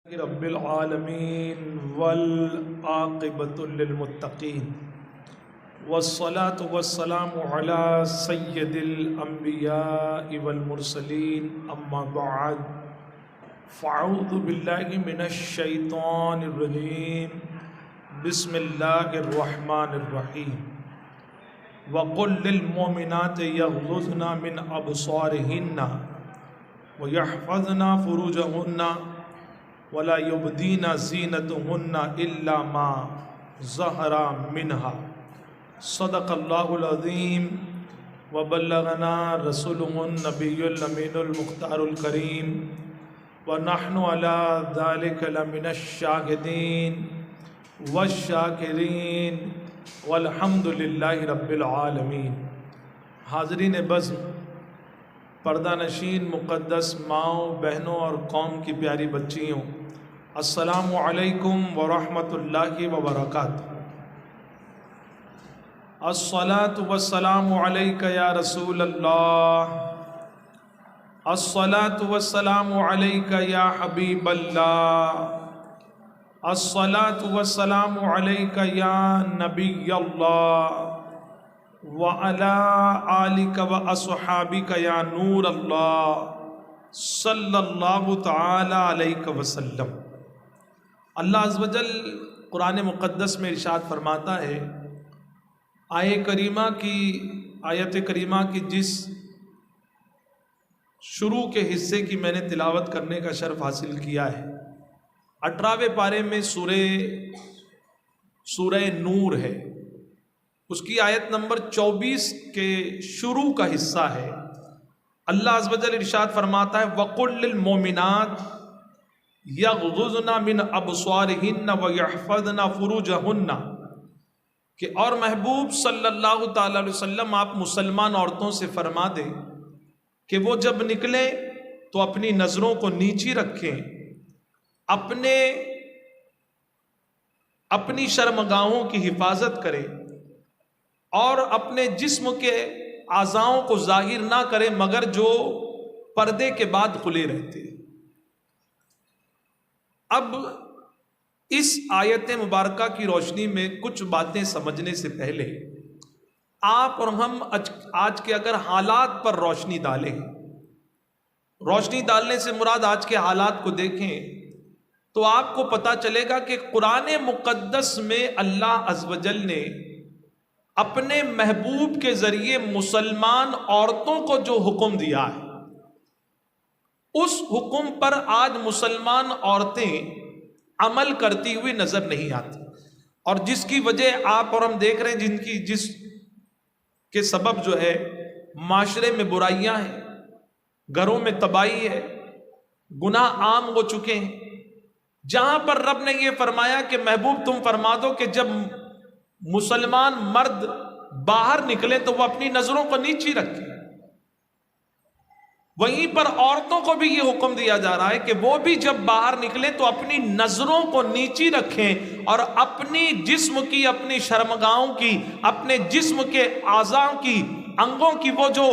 رب العالمین والعاقبۃ للمتقین والصلاة والسلام علی سید الانبیاء والمرسلین اما بعد فاعوذ باللہ من الشیطان الرجیم بسم اللہ الرحمن الرحیم وقل للمؤمنات یغضضن من ابصارہن ویحفظن فروجہن ولا یبدین زینتہن الا ما ظہر منہا صدق اللہ العظیم وبلغنا رسولہ النبی الامین المختار الکریم ونحن علی ذلک لمن الشاہدین والشاکرین والحمد للہ رب العالمین۔ حاضرین بزم، پردہ نشین مقدس ماؤں، بہنوں اور قوم کی پیاری بچیوں، السلام علیکم ورحمۃ اللہ وبرکاتہ۔ الصلاۃ والسلام علیک یا رسول اللہ، الصلاۃ والسلام علیک یا حبیب اللہ، الصلاۃ والسلام علیک یا نبی اللہ وَعَلَىٰ آلِكَ وَأَصْحَابِكَ یا نور اللہ صلی اللہ تعالی علیہ وسلم۔ اللہ عز و جل قرآن مقدس میں ارشاد فرماتا ہے، آیت کریمہ کی جس شروع کے حصے کی میں نے تلاوت کرنے کا شرف حاصل کیا ہے، 18ویں پارے میں سورہ نور ہے، اس کی آیت نمبر 24 کے شروع کا حصہ ہے۔ اللہ عز و جل ارشاد فرماتا ہے وَقُلْ لِلْمُؤْمِنَاتِ يَغْضُضْنَ مِنْ أَبْصَارِهِنَّ وَيَحْفَظْنَ فُرُوجَهُنَّ، کہ اور محبوب صلی اللہ تعالی علیہ وسلم آپ مسلمان عورتوں سے فرما دیں کہ وہ جب نکلیں تو اپنی نظروں کو نیچی رکھیں، اپنی شرمگاہوں کی حفاظت کریں اور اپنے جسم کے اعضاؤں کو ظاہر نہ کرے مگر جو پردے کے بعد کھلے رہتے۔ اب اس آیت مبارکہ کی روشنی میں کچھ باتیں سمجھنے سے پہلے آپ اور ہم آج کے اگر حالات پر روشنی ڈالیں، روشنی ڈالنے سے مراد آج کے حالات کو دیکھیں تو آپ کو پتہ چلے گا کہ قرآن مقدس میں اللہ عز و جل نے اپنے محبوب کے ذریعے مسلمان عورتوں کو جو حکم دیا ہے، اس حکم پر آج مسلمان عورتیں عمل کرتی ہوئی نظر نہیں آتی، اور جس کی وجہ آپ اور ہم دیکھ رہے ہیں، جس کے سبب جو ہے معاشرے میں برائیاں ہیں، گھروں میں تباہی ہے، گناہ عام ہو چکے ہیں، جہاں پر رب نے یہ فرمایا کہ محبوب تم فرما دو کہ جب مسلمان مرد باہر نکلے تو وہ اپنی نظروں کو نیچی رکھے، وہیں پر عورتوں کو بھی یہ حکم دیا جا رہا ہے کہ وہ بھی جب باہر نکلیں تو اپنی نظروں کو نیچی رکھیں اور اپنی جسم کی، اپنی شرمگاہوں کی، اپنے جسم کے اعضاء کی، انگوں کی، وہ جو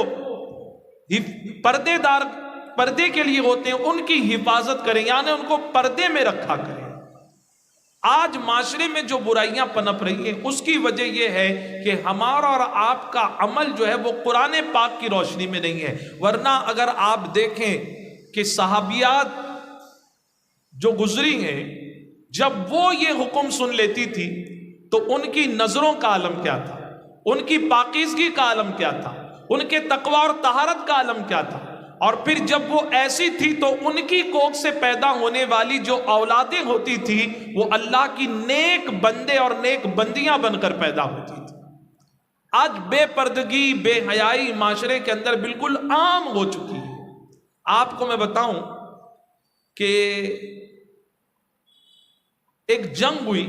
پردے کے لیے ہوتے ہیں ان کی حفاظت کریں، یعنی ان کو پردے میں رکھا کریں۔ آج معاشرے میں جو برائیاں پنپ رہی ہیں اس کی وجہ یہ ہے کہ ہمارا اور آپ کا عمل جو ہے وہ قرآن پاک کی روشنی میں نہیں ہے، ورنہ اگر آپ دیکھیں کہ صحابیات جو گزری ہیں، جب وہ یہ حکم سن لیتی تھی تو ان کی نظروں کا عالم کیا تھا، ان کی پاکیزگی کا عالم کیا تھا، ان کے تقوی اور طہارت کا عالم کیا تھا، اور پھر جب وہ ایسی تھی تو ان کی کوکھ سے پیدا ہونے والی جو اولادیں ہوتی تھی وہ اللہ کی نیک بندے اور نیک بندیاں بن کر پیدا ہوتی تھی۔ آج بے پردگی، بے حیائی معاشرے کے اندر بالکل عام ہو چکی ہے۔ آپ کو میں بتاؤں کہ ایک جنگ ہوئی،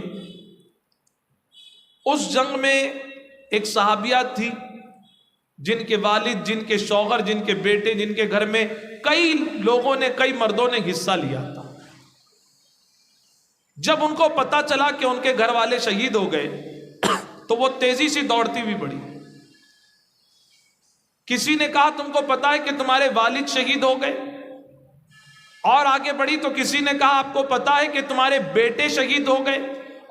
اس جنگ میں ایک صحابیات تھی جن کے والد، جن کے شوہر، جن کے بیٹے، جن کے گھر میں کئی مردوں نے حصہ لیا تھا۔ جب ان کو پتا چلا کہ ان کے گھر والے شہید ہو گئے تو وہ تیزی سے دوڑتی ہوئی بڑھی۔ کسی نے کہا تم کو پتا ہے کہ تمہارے والد شہید ہو گئے؟ اور آگے بڑھی تو کسی نے کہا آپ کو پتا ہے کہ تمہارے بیٹے شہید ہو گئے،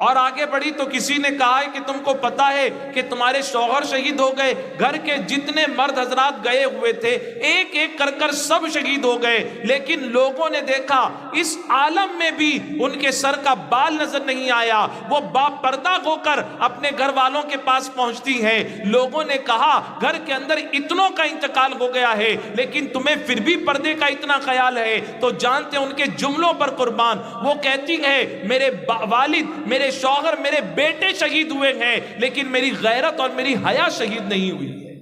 اور آگے بڑھی تو کسی نے کہا ہے کہ تم کو پتا ہے کہ تمہارے شوہر شہید ہو گئے، گھر کے جتنے مرد حضرات گئے ہوئے تھے ایک ایک کر کر سب شہید ہو گئے، لیکن لوگوں نے دیکھا اس عالم میں بھی ان کے سر کا بال نظر نہیں آیا، وہ با پردہ ہو کر اپنے گھر والوں کے پاس پہنچتی ہیں۔ لوگوں نے کہا گھر کے اندر اتنوں کا انتقال ہو گیا ہے لیکن تمہیں پھر بھی پردے کا اتنا خیال ہے، تو جانتے ان کے جملوں پر قربان، وہ کہتی ہے میرے والد، میرے شوہر، میرے بیٹے شہید ہوئے ہیں لیکن میری غیرت اور میری حیا شہید نہیں ہوئی ہے،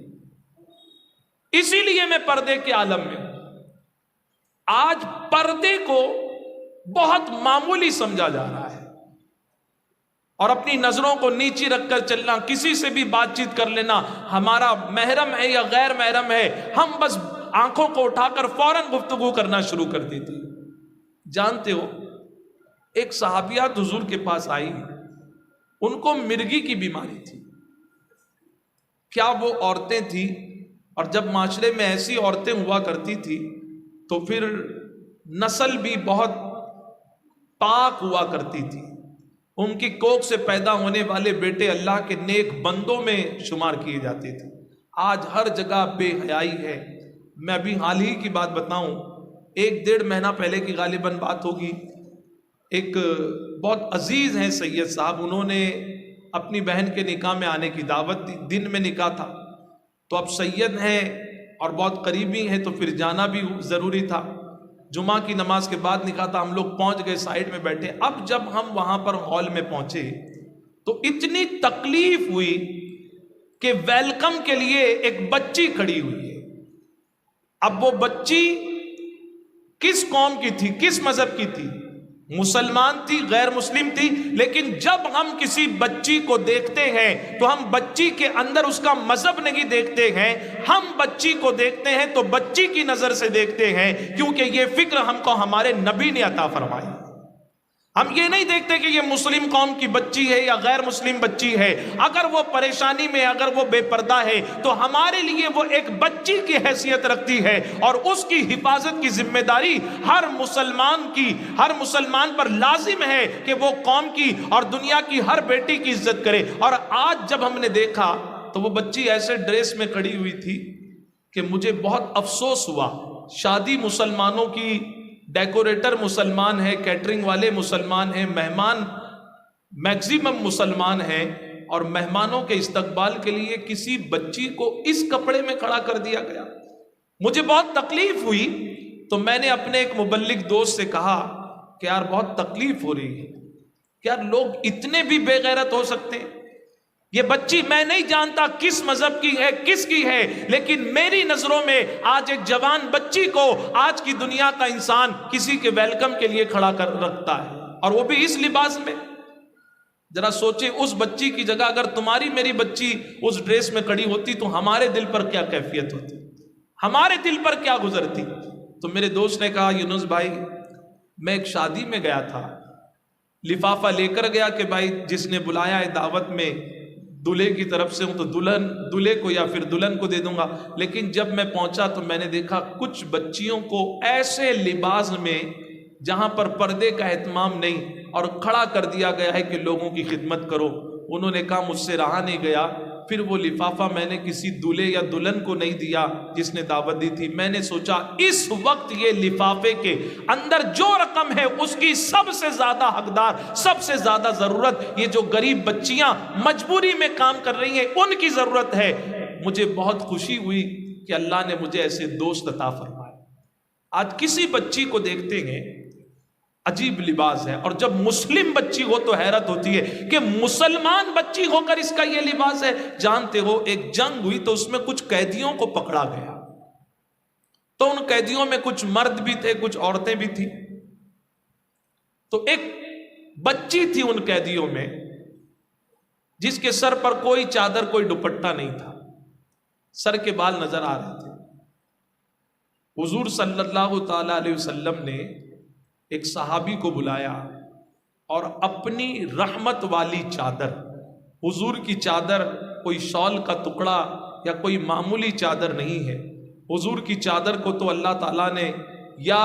اسی لیے میں پردے کے عالم میں ہوں۔ آج پردے کو بہت معمولی سمجھا جا رہا ہے اور اپنی نظروں کو نیچی رکھ کر چلنا، کسی سے بھی بات چیت کر لینا ہمارا محرم ہے یا غیر محرم ہے، ہم بس آنکھوں کو اٹھا کر فوراً گفتگو کرنا شروع کر دیتے۔ جانتے ہو ایک صحابیات حضور کے پاس آئی، ان کو مرگی کی بیماری تھی۔ کیا وہ عورتیں تھیں، اور جب معاشرے میں ایسی عورتیں ہوا کرتی تھی تو پھر نسل بھی بہت پاک ہوا کرتی تھی، ان کی کوکھ سے پیدا ہونے والے بیٹے اللہ کے نیک بندوں میں شمار کیے جاتے تھے۔ آج ہر جگہ بے حیائی ہے۔ میں ابھی حال ہی کی بات بتاؤں، 1-1.5 مہینہ پہلے کی غالباً بات ہوگی، ایک بہت عزیز ہیں سید صاحب، انہوں نے اپنی بہن کے نکاح میں آنے کی دعوت دی، دن میں نکاح تھا، تو اب سید ہیں اور بہت قریبی ہیں تو پھر جانا بھی ضروری تھا۔ جمعہ کی نماز کے بعد نکاح تھا، ہم لوگ پہنچ گئے، سائیڈ میں بیٹھے۔ اب جب ہم وہاں پر ہال میں پہنچے تو اتنی تکلیف ہوئی کہ ویلکم کے لیے ایک بچی کھڑی ہوئی ہے۔ اب وہ بچی کس قوم کی تھی، کس مذہب کی تھی؟ مسلمان تھی، غیر مسلم تھی، لیکن جب ہم کسی بچی کو دیکھتے ہیں تو ہم بچی کے اندر اس کا مذہب نہیں دیکھتے ہیں، ہم بچی کو دیکھتے ہیں تو بچی کی نظر سے دیکھتے ہیں، کیونکہ یہ فکر ہم کو ہمارے نبی نے عطا فرمائی۔ ہم یہ نہیں دیکھتے کہ یہ مسلم قوم کی بچی ہے یا غیر مسلم بچی ہے، اگر وہ پریشانی میں، اگر وہ بے پردہ ہے تو ہمارے لیے وہ ایک بچی کی حیثیت رکھتی ہے، اور اس کی حفاظت کی ذمہ داری ہر مسلمان پر لازم ہے کہ وہ قوم کی اور دنیا کی ہر بیٹی کی عزت کرے۔ اور آج جب ہم نے دیکھا تو وہ بچی ایسے ڈریس میں کھڑی ہوئی تھی کہ مجھے بہت افسوس ہوا۔ شادی مسلمانوں کی، ڈیکوریٹر مسلمان ہیں، کیٹرنگ والے مسلمان ہیں، مہمان میکسیمم مسلمان ہیں، اور مہمانوں کے استقبال کے لیے کسی بچی کو اس کپڑے میں کھڑا کر دیا گیا۔ مجھے بہت تکلیف ہوئی، تو میں نے اپنے ایک مبلغ دوست سے کہا کہ یار بہت تکلیف ہو رہی ہے، کیا لوگ اتنے بھی بے غیرت ہو سکتے ہیں؟ یہ بچی میں نہیں جانتا کس مذہب کی ہے، کس کی ہے، لیکن میری نظروں میں آج ایک جوان بچی کو آج کی دنیا کا انسان کسی کے ویلکم کے لیے کھڑا کر رکھتا ہے، اور وہ بھی اس لباس میں۔ ذرا سوچیں اس بچی کی جگہ اگر تمہاری میری بچی اس ڈریس میں کھڑی ہوتی تو ہمارے دل پر کیا کیفیت ہوتی، ہمارے دل پر کیا گزرتی۔ تو میرے دوست نے کہا یونس بھائی میں ایک شادی میں گیا تھا، لفافہ لے کر گیا کہ بھائی جس نے بلایا ہے دعوت میں دلہے کی طرف سے ہوں تو دلہے کو یا پھر دلہن کو دے دوں گا، لیکن جب میں پہنچا تو میں نے دیکھا کچھ بچیوں کو ایسے لباس میں جہاں پر پردے کا اہتمام نہیں، اور کھڑا کر دیا گیا ہے کہ لوگوں کی خدمت کرو۔ انہوں نے کہا مجھ سے رہا نہیں گیا، پھر وہ لفافہ میں نے کسی دلہے یا دلہن کو نہیں دیا جس نے دعوت دی تھی، میں نے سوچا اس وقت یہ لفافے کے اندر جو رقم ہے اس کی سب سے زیادہ حقدار، سب سے زیادہ ضرورت یہ جو غریب بچیاں مجبوری میں کام کر رہی ہیں ان کی ضرورت ہے۔ مجھے بہت خوشی ہوئی کہ اللہ نے مجھے ایسے دوست عطا فرمائے۔ آج کسی بچی کو دیکھتے ہیں عجیب لباس ہے، اور جب مسلم بچی ہو تو حیرت ہوتی ہے کہ مسلمان بچی ہو کر اس کا یہ لباس ہے۔ جانتے ہو ایک جنگ ہوئی تو اس میں کچھ قیدیوں کو پکڑا گیا، تو ان قیدیوں میں کچھ مرد بھی تھے، کچھ عورتیں بھی تھیں، تو ایک بچی تھی ان قیدیوں میں جس کے سر پر کوئی چادر، کوئی دوپٹہ نہیں تھا، سر کے بال نظر آ رہے تھے۔ حضور صلی اللہ تعالی علیہ وسلم نے ایک صحابی کو بلایا اور اپنی رحمت والی چادر، حضور کی چادر کوئی شال کا ٹکڑا یا کوئی معمولی چادر نہیں ہے، حضور کی چادر کو تو اللہ تعالیٰ نے یا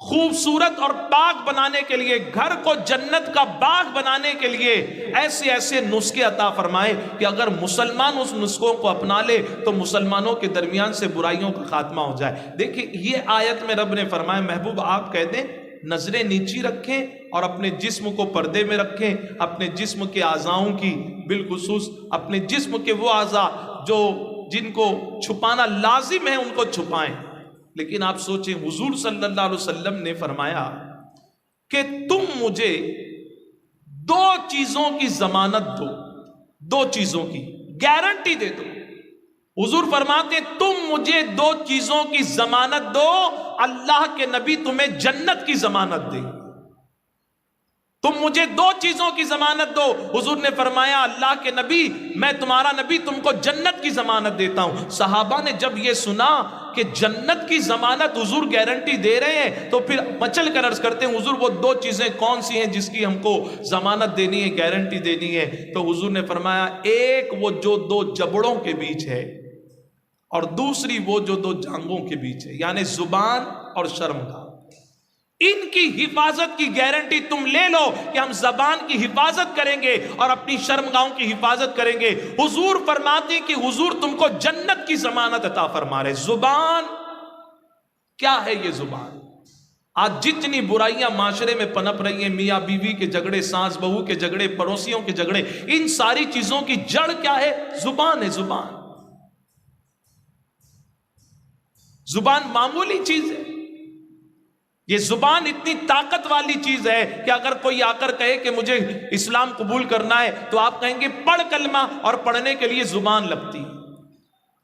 خوبصورت اور پاک بنانے کے لیے، گھر کو جنت کا باغ بنانے کے لیے ایسے ایسے نسخے عطا فرمائے کہ اگر مسلمان اس نسخوں کو اپنا لے تو مسلمانوں کے درمیان سے برائیوں کا خاتمہ ہو جائے۔ دیکھیں یہ آیت میں رب نے فرمایا محبوب آپ کہہ دیں نظریں نیچی رکھیں اور اپنے جسم کو پردے میں رکھیں، اپنے جسم کے اعضاؤں کی بالخصوص اپنے جسم کے وہ اعضاء جو جن کو چھپانا لازم ہے ان کو چھپائیں۔ لیکن آپ سوچیں حضور صلی اللہ علیہ وسلم نے فرمایا کہ تم مجھے دو چیزوں کی ضمانت دو، دو چیزوں کی گارنٹی دے دو۔ حضور فرماتے ہیں تم مجھے دو چیزوں کی ضمانت دو، اللہ کے نبی تمہیں جنت کی ضمانت دے۔ تم مجھے دو چیزوں کی ضمانت دو۔ حضور نے فرمایا اللہ کے نبی میں تمہارا نبی تم کو جنت کی ضمانت دیتا ہوں۔ صحابہ نے جب یہ سنا کہ جنت کی ضمانت حضور گارنٹی دے رہے ہیں تو پھر مچل کر عرض کرتے ہیں حضور وہ دو چیزیں کون سی ہیں جس کی ہم کو ضمانت دینی ہے، گارنٹی دینی ہے؟ تو حضور نے فرمایا ایک وہ جو دو جبڑوں کے بیچ ہے اور دوسری وہ جو دو جانگوں کے بیچ ہے، یعنی زبان اور شرمگاہ۔ ان کی حفاظت کی گارنٹی تم لے لو کہ ہم زبان کی حفاظت کریں گے اور اپنی شرمگاہوں کی حفاظت کریں گے۔ حضور فرماتے ہیں کہ حضور تم کو جنت کی ضمانت عطا فرما رہے۔ زبان کیا ہے؟ یہ زبان آج جتنی برائیاں معاشرے میں پنپ رہی ہیں، میاں بیوی کے جھگڑے، ساس بہو کے جھگڑے، پڑوسیوں کے جھگڑے، ان ساری چیزوں کی جڑ کیا ہے؟ زبان ہے۔ زبان زبان معمولی چیز ہے، یہ زبان اتنی طاقت والی چیز ہے کہ اگر کوئی آ کر کہے کہ مجھے اسلام قبول کرنا ہے تو آپ کہیں گے پڑھ کلمہ، اور پڑھنے کے لیے زبان لگتی ہے۔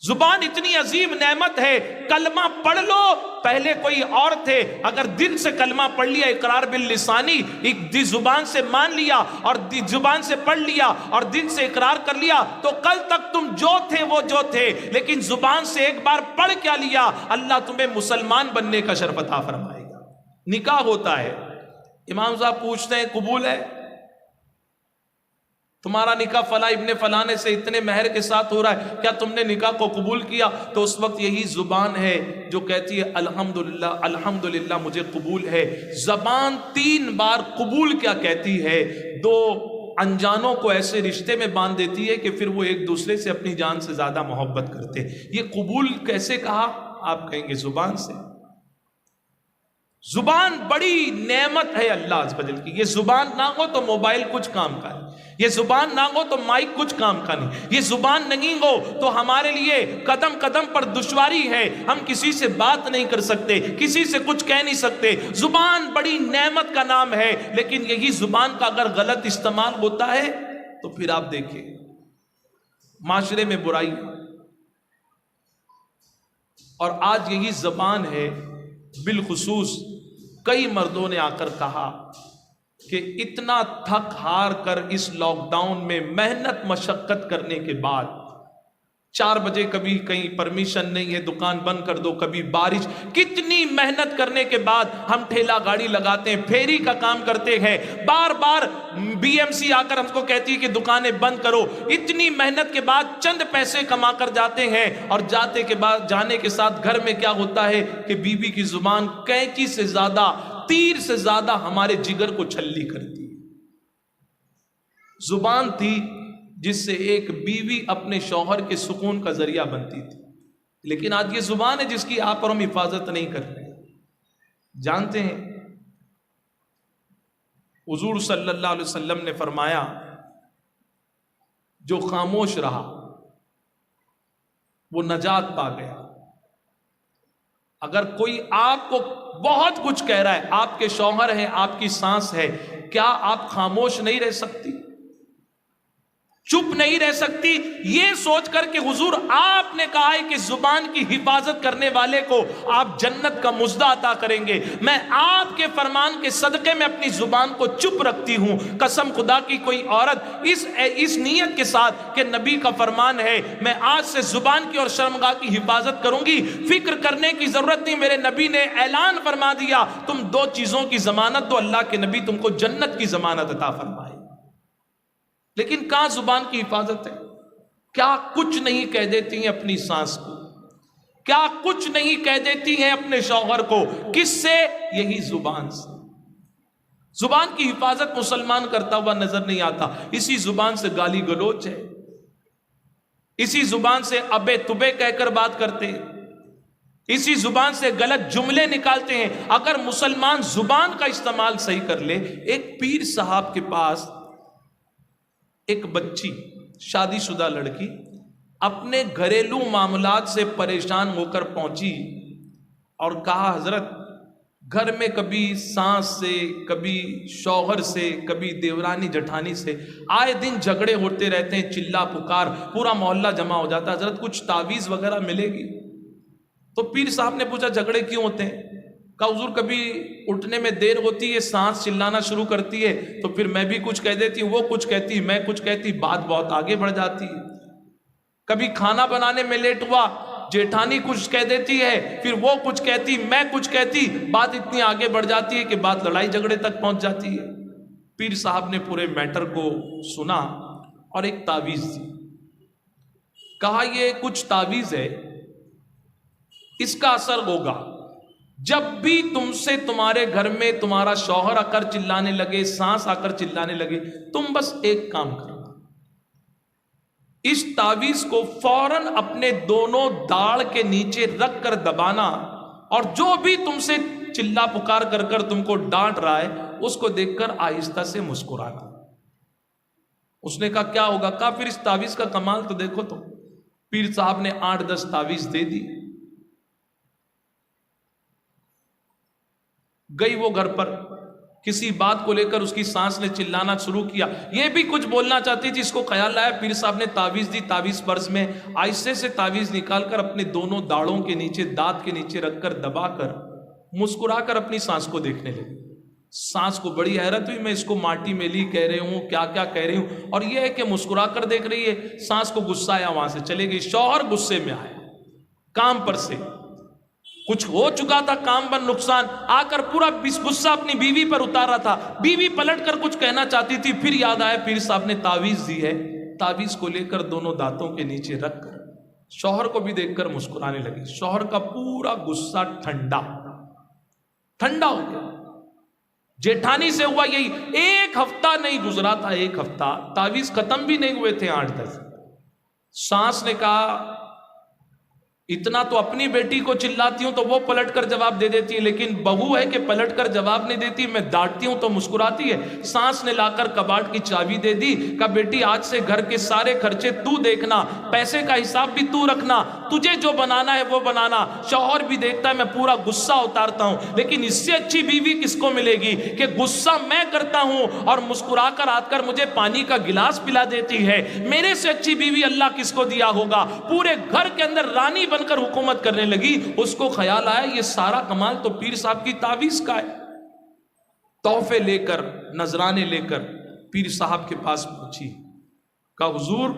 زبان اتنی عظیم نعمت ہے، کلمہ پڑھ لو۔ پہلے کوئی اور تھے اگر دل سے کلمہ پڑھ لیا، اقرار باللسانی، زبان سے مان لیا اور زبان سے پڑھ لیا اور دل سے اقرار کر لیا تو کل تک تم جو تھے وہ جو تھے، لیکن زبان سے ایک بار پڑھ کیا لیا، اللہ تمہیں مسلمان بننے کا شرف عطا فرمائے گا۔ نکاح ہوتا ہے، امام صاحب پوچھتے ہیں قبول ہے؟ تمہارا نکاح فلاں ابن فلانے سے اتنے مہر کے ساتھ ہو رہا ہے، کیا تم نے نکاح کو قبول کیا؟ تو اس وقت یہی زبان ہے جو کہتی ہے الحمدللہ الحمدللہ مجھے قبول ہے۔ زبان 3 بار قبول کیا کہتی ہے، 2 انجانوں کو ایسے رشتے میں باندھ دیتی ہے کہ پھر وہ ایک دوسرے سے اپنی جان سے زیادہ محبت کرتے۔ یہ قبول کیسے کہا؟ آپ کہیں گے زبان سے۔ زبان بڑی نعمت ہے اللہ عز و جل کی۔ یہ زبان نہ ہو تو موبائل کچھ کام کا نہیں، یہ زبان نہ ہو تو مائک کچھ کام کا نہیں، یہ زبان نہیں ہو تو ہمارے لیے قدم قدم پر دشواری ہے، ہم کسی سے بات نہیں کر سکتے، کسی سے کچھ کہہ نہیں سکتے۔ زبان بڑی نعمت کا نام ہے، لیکن یہی زبان کا اگر غلط استعمال ہوتا ہے تو پھر آپ دیکھیں معاشرے میں برائی، اور آج یہی زبان ہے بالخصوص کئی مردوں نے آ کر کہا کہ اتنا تھک ہار کر اس لاک ڈاؤن میں محنت مشقت کرنے کے بعد 4 بجے کبھی کہیں پرمیشن نہیں ہے دکان بند کر دو، کبھی بارش، کتنی محنت کرنے کے بعد ہم ٹھیلا گاڑی لگاتے ہیں، پھیری کا کام کرتے ہیں، بار بار بی ایم سی آ کر ہم کو کہتی ہے کہ دکانیں بند کرو، اتنی محنت کے بعد چند پیسے کما کر جاتے ہیں، اور جانے کے ساتھ گھر میں کیا ہوتا ہے کہ بیوی کی زبان کینچی سے زیادہ، تیر سے زیادہ ہمارے جگر کو چھلی کرتی ہے۔ زبان تھی جس سے ایک بیوی اپنے شوہر کے سکون کا ذریعہ بنتی تھی، لیکن آج یہ زبان ہے جس کی آپ اور ہم حفاظت نہیں کر رہے۔ جانتے ہیں حضور صلی اللہ علیہ وسلم نے فرمایا جو خاموش رہا وہ نجات پا گیا۔ اگر کوئی آپ کو بہت کچھ کہہ رہا ہے، آپ کے شوہر ہیں، آپ کی سانس ہے، کیا آپ خاموش نہیں رہ سکتی؟ چپ نہیں رہ سکتی؟ یہ سوچ کر کہ حضور آپ نے کہا ہے کہ زبان کی حفاظت کرنے والے کو آپ جنت کا مژدہ عطا کریں گے، میں آپ کے فرمان کے صدقے میں اپنی زبان کو چپ رکھتی ہوں۔ قسم خدا کی کوئی عورت اس نیت کے ساتھ کہ نبی کا فرمان ہے میں آج سے زبان کی اور شرمگاہ کی حفاظت کروں گی، فکر کرنے کی ضرورت نہیں، میرے نبی نے اعلان فرما دیا تم 2 چیزوں کی ضمانت دو، اللہ کے نبی تم کو جنت کی ضمانت عطا فرمائے۔ لیکن کہاں زبان کی حفاظت ہے؟ کیا کچھ نہیں کہہ دیتی ہیں اپنی سانس کو، کیا کچھ نہیں کہہ دیتی ہیں اپنے شوہر کو، کس سے؟ یہی زبان سے۔ زبان کی حفاظت مسلمان کرتا ہوا نظر نہیں آتا، اسی زبان سے گالی گلوچ ہے، اسی زبان سے ابے تبے کہہ کر بات کرتے ہیں، اسی زبان سے غلط جملے نکالتے ہیں۔ اگر مسلمان زبان کا استعمال صحیح کر لے۔ ایک پیر صاحب کے پاس ایک بچی، شادی شدہ لڑکی، اپنے گھریلو معاملات سے پریشان ہو کر پہنچی اور کہا حضرت گھر میں کبھی ساس سے، کبھی شوہر سے، کبھی دیورانی جٹھانی سے آئے دن جھگڑے ہوتے رہتے ہیں، چلا پکار، پورا محلہ جمع ہو جاتا ہے، حضرت کچھ تعویذ وغیرہ ملے گی؟ تو پیر صاحب نے پوچھا جھگڑے کیوں ہوتے ہیں؟ کہا حضور کبھی اٹھنے میں دیر ہوتی ہے، سانس چلانا شروع کرتی ہے، تو پھر میں بھی کچھ کہہ دیتی ہوں، وہ کچھ کہتی، میں کچھ کہتی، بات بہت آگے بڑھ جاتی ہے۔ کبھی کھانا بنانے میں لیٹ ہوا، جیٹھانی کچھ کہہ دیتی ہے، پھر وہ کچھ کہتی، میں کچھ کہتی، بات اتنی آگے بڑھ جاتی ہے کہ بات لڑائی جھگڑے تک پہنچ جاتی ہے۔ پیر صاحب نے پورے میٹر کو سنا اور ایک تعویذ دی۔ کہا یہ کچھ تعویذ ہے، اس کا اثر ہوگا جب بھی تم سے تمہارے گھر میں تمہارا شوہر آ کر چلانے لگے، سانس آ کر چلانے لگے، تم بس ایک کام کرو، اس تعویذ کو فوراً اپنے دونوں داڑھ کے نیچے رکھ کر دبانا، اور جو بھی تم سے چلا پکار کر کر تم کو ڈانٹ رہا ہے اس کو دیکھ کر آہستہ سے مسکرانا۔ اس نے کہا کیا ہوگا؟ کہا پھر اس تعویذ کا کمال تو دیکھو۔ تو پیر صاحب نے 8-10 تعویذ دے دی۔ گئی وہ گھر پر، کسی بات کو لے کر اس کی سانس نے چلانا شروع کیا، یہ بھی کچھ بولنا چاہتی تھی، اس کو خیال آیا، پیر صاحب نے تعویذ دی، تعویذ پرس میں آہستہ سے تعویذ نکال کر اپنے دونوں داڑھوں کے نیچے، دانت کے نیچے رکھ کر دبا کر مسکرا کر اپنی سانس کو دیکھنے لگی۔ سانس کو بڑی حیرت ہوئی، میں اس کو ماٹی میلی کہہ رہی ہوں، کیا کیا کہہ رہی ہوں، اور یہ ہے کہ مسکرا کر دیکھ رہی ہے۔ سانس کو غصہ آیا، وہاں سے چلے گئی۔ شوہر غصے میں آیا، کام پر سے کچھ ہو چکا تھا، کام پر نقصان، آ کر پورا غصہ اپنی بیوی پر اتارا تھا۔ بیوی پلٹ کر کچھ کہنا چاہتی تھی، پھر یاد آیا پیر صاحب نے تعویذ دی ہے، تعویذ کو لے کر دونوں دانتوں کے نیچے رکھ کر شوہر کو بھی دیکھ کر مسکرانے لگی۔ شوہر کا پورا غصہ ٹھنڈا ہو گیا۔ جیٹھانی سے ہوا یہی، 1 ہفتہ نہیں گزرا تھا، 1 ہفتہ، تعویذ ختم بھی نہیں ہوئے تھے 8-10۔ سانس نے کہا اتنا تو اپنی بیٹی کو چلاتی ہوں تو وہ پلٹ کر جواب دے دیتی ہے، لیکن بہو ہے کہ پلٹ کر جواب نہیں دیتی، میں ڈانٹتی ہوں تو مسکراتی ہے۔ سانس نے لا کر کباڑ کی چابی دے دی، کہا بیٹی آج سے گھر کے سارے خرچے تو دیکھنا، پیسے کا حساب بھی تو رکھنا، تجھے جو بنانا ہے وہ بنانا۔ شوہر بھی دیکھتا ہے میں پورا غصہ اتارتا ہوں، لیکن اس سے اچھی بیوی کس کو ملے گی کہ غصہ میں کرتا ہوں اور مسکرا کر آ کر مجھے پانی کا گلاس پلا دیتی ہے۔ میرے سے اچھی بیوی اللہ کس کو دیا ہوگا؟ پورے گھر کے اندر رانی بن کر حکومت کرنے لگی۔ اس کو خیال آیا یہ سارا کمال تو پیر صاحب کی تعویذ کا ہے۔ تحفے لے کر، نذرانے لے کر پیر صاحب کے پاس پہنچی، کہا حضور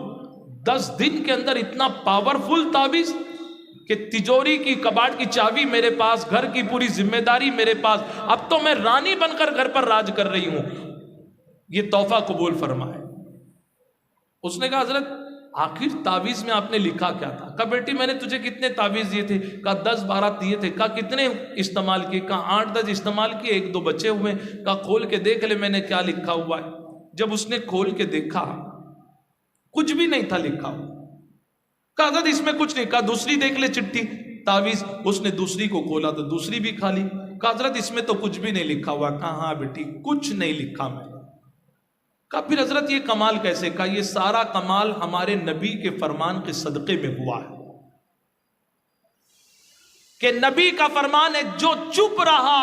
10 دن کے اندر اتنا پاورفل تعویذ کہ تجوری کی کباڑ کی چابی میرے پاس، گھر کی پوری ذمہ داری میرے پاس، اب تو میں رانی بن کر گھر پر راج کر رہی ہوں، یہ تحفہ قبول فرمائے۔ اس نے کہا حضرت آخر تعویذ میں آپ نے لکھا کیا تھا؟ کہا بیٹی میں نے تجھے کتنے تعویذ دیے تھے؟ کہا 10-12 دیے تھے۔ کہا کتنے استعمال کیے؟ کہا 8-10 استعمال کیے، 1-2 بچے ہوئے۔ کہا کھول کے دیکھ لے میں نے کیا لکھا ہوا ہے۔ جب اس نے کھول کے دیکھا کچھ بھی نہیں تھا لکھا ہوا۔ کہا حضرت اس میں کچھ نہیں۔ کہا دوسری دیکھ لے چٹھی تعویذ۔ اس نے دوسری کو کھولا تو دوسری بھی کھا لی۔ کہا حضرت اس میں تو کچھ بھی نہیں لکھا ہوا۔ کہا ہاں بیٹی کچھ نہیں لکھا میں۔ کہا پھر حضرت یہ کمال کیسے؟ کہا یہ سارا کمال ہمارے نبی کے فرمان کے صدقے میں ہوا ہے، کہ نبی کا فرمان ہے جو چپ رہا،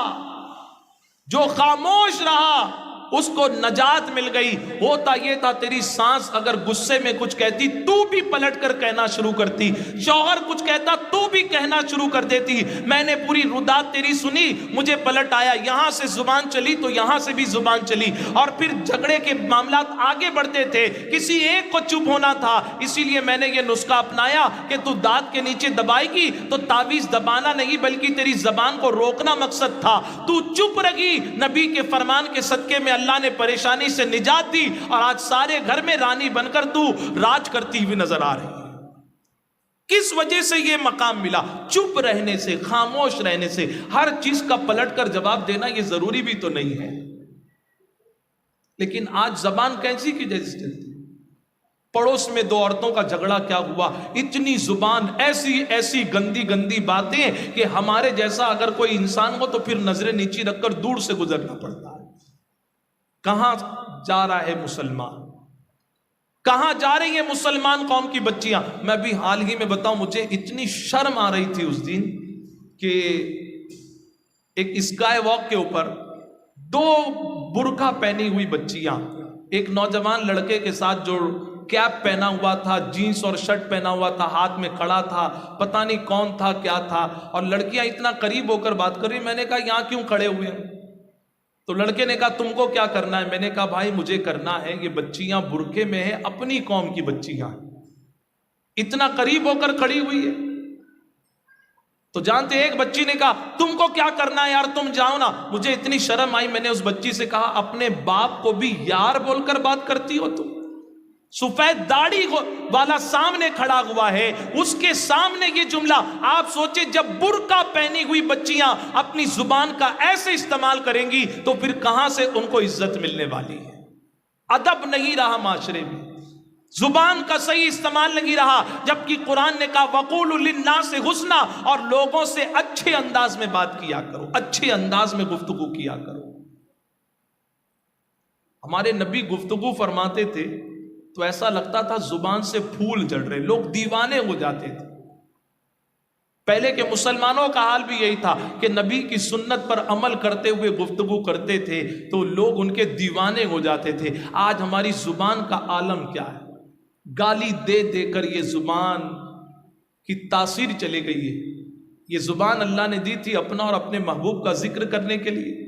جو خاموش رہا اس کو نجات مل گئی۔ ہوتا یہ تھا تیری سانس اگر غصے میں کچھ کہتی تو بھی پلٹ کر کہنا شروع کرتی، شوہر کچھ کہتا تو بھی کہنا شروع کر دیتی۔ میں نے پوری ردات تیری سنی، مجھے پلٹ آیا، یہاں سے زبان چلی تو یہاں سے بھی زبان چلی، اور پھر جھگڑے کے معاملات آگے بڑھتے تھے، کسی ایک کو چپ ہونا تھا، اسی لیے میں نے یہ نسخہ اپنایا کہ تو دانت کے نیچے دبائے گی تو تعویذ دبانا نہیں بلکہ تیری زبان کو روکنا مقصد تھا۔ تو چپ رہی، نبی کے فرمان کے صدقے میں اللہ نے پریشانی سے نجات دی، اور آج سارے گھر میں رانی بن کر تو راج کرتی ہوئی نظر آ رہی ہے۔ کس وجہ سے یہ مقام ملا؟ چپ رہنے سے، خاموش رہنے سے۔ ہر چیز کا پلٹ کر جواب دینا یہ ضروری بھی تو نہیں ہے، لیکن آج زبان کیسی کی جیسی چلتی۔ پڑوس میں دو عورتوں کا جھگڑا کیا ہوا، اتنی زبان، ایسی ایسی گندی گندی باتیں کہ ہمارے جیسا اگر کوئی انسان ہو تو پھر نظریں نیچی رکھ کر دور سے گزرنا پڑتا ہے۔ کہاں جا رہا ہے مسلمان؟ کہاں جا رہی ہیں مسلمان قوم کی بچیاں؟ میں بھی حال ہی میں بتاؤں، مجھے اتنی شرم آ رہی تھی اس دن کہ ایک اسکائی واک کے اوپر دو برقع پہنی ہوئی بچیاں، ایک نوجوان لڑکے کے ساتھ جو کیپ پہنا ہوا تھا، جینس اور شرٹ پہنا ہوا تھا، ہاتھ میں کڑا تھا، پتہ نہیں کون تھا کیا تھا، اور لڑکیاں اتنا قریب ہو کر بات کر رہی۔ میں نے کہا یہاں کیوں کھڑے ہوئے ہیں؟ تو لڑکے نے کہا تم کو کیا کرنا ہے؟ میں نے کہا بھائی مجھے کرنا ہے، یہ بچیاں برقعے میں ہیں، اپنی قوم کی بچیاں اتنا قریب ہو کر کھڑی ہوئی ہے۔ تو جانتے ایک بچی نے کہا تم کو کیا کرنا ہے یار، تم جاؤ نا۔ مجھے اتنی شرم آئی، میں نے اس بچی سے کہا اپنے باپ کو بھی یار بول کر بات کرتی ہو تم؟ سفید داڑھی والا سامنے کھڑا ہوا ہے، اس کے سامنے یہ جملہ۔ آپ سوچیں جب برقع پہنی ہوئی بچیاں اپنی زبان کا ایسے استعمال کریں گی تو پھر کہاں سے ان کو عزت ملنے والی ہے؟ ادب نہیں رہا معاشرے میں، زبان کا صحیح استعمال نہیں رہا، جبکہ قرآن نے کہا وَقُولُوا لِلنَّاسِ حُسْنًا، اور لوگوں سے اچھے انداز میں بات کیا کرو، اچھے انداز میں گفتگو کیا کرو۔ ہمارے نبی گفتگو فرماتے تھے تو ایسا لگتا تھا زبان سے پھول جھڑ رہے، لوگ دیوانے ہو جاتے تھے۔ پہلے کے مسلمانوں کا حال بھی یہی تھا کہ نبی کی سنت پر عمل کرتے ہوئے گفتگو کرتے تھے تو لوگ ان کے دیوانے ہو جاتے تھے۔ آج ہماری زبان کا عالم کیا ہے؟ گالی دے دے کر یہ زبان کی تاثیر چلے گئی ہے۔ یہ زبان اللہ نے دی تھی اپنا اور اپنے محبوب کا ذکر کرنے کے لیے۔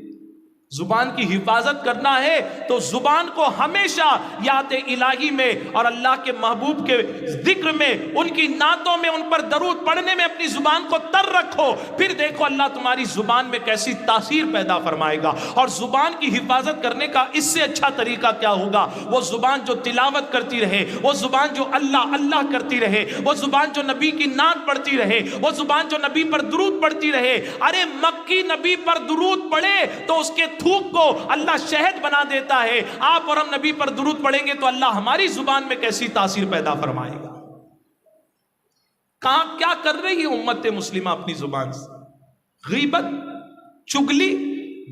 زبان کی حفاظت کرنا ہے تو زبان کو ہمیشہ یاد الہی میں اور اللہ کے محبوب کے ذکر میں، ان کی نعتوں میں، ان پر درود پڑھنے میں اپنی زبان کو تر رکھو، پھر دیکھو اللہ تمہاری زبان میں کیسی تاثیر پیدا فرمائے گا۔ اور زبان کی حفاظت کرنے کا اس سے اچھا طریقہ کیا ہوگا؟ وہ زبان جو تلاوت کرتی رہے، وہ زبان جو اللہ اللہ کرتی رہے، وہ زبان جو نبی کی نعت پڑھتی رہے، وہ زبان جو نبی پر درود پڑھتی رہے۔ ارے مکی نبی پر درود پڑھے تو اس کے تھوک کو اللہ شہد بنا دیتا ہے، آپ اور ہم نبی پر درود پڑھیں گے تو اللہ ہماری زبان میں کیسی تاثیر پیدا فرمائے گا۔ کہاں کیا کر رہی ہے امت مسلمہ اپنی زبان سے؟ غیبت، چگلی،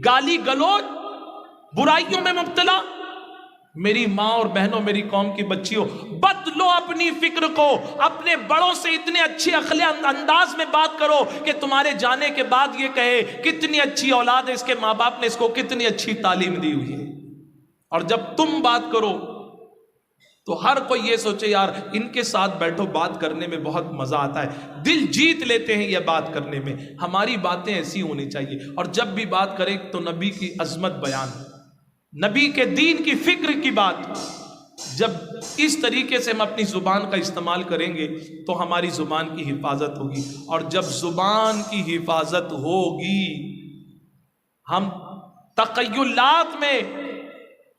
گالی گلوچ، برائیوں میں مبتلا۔ میری ماں اور بہنوں، میری قوم کی بچیوں، بدلو اپنی فکر کو، اپنے بڑوں سے اتنے اچھے اخلاقی انداز میں بات کرو کہ تمہارے جانے کے بعد یہ کہے کتنی اچھی اولاد ہے، اس کے ماں باپ نے اس کو کتنی اچھی تعلیم دی ہوئی ہے۔ اور جب تم بات کرو تو ہر کوئی یہ سوچے یار ان کے ساتھ بیٹھو، بات کرنے میں بہت مزہ آتا ہے، دل جیت لیتے ہیں یہ بات کرنے میں۔ ہماری باتیں ایسی ہونی چاہیے، اور جب بھی بات کریں تو نبی کی عظمت بیان ہو، نبی کے دین کی فکر کی بات۔ جب اس طریقے سے ہم اپنی زبان کا استعمال کریں گے تو ہماری زبان کی حفاظت ہوگی، اور جب زبان کی حفاظت ہوگی ہم تخیلات میں،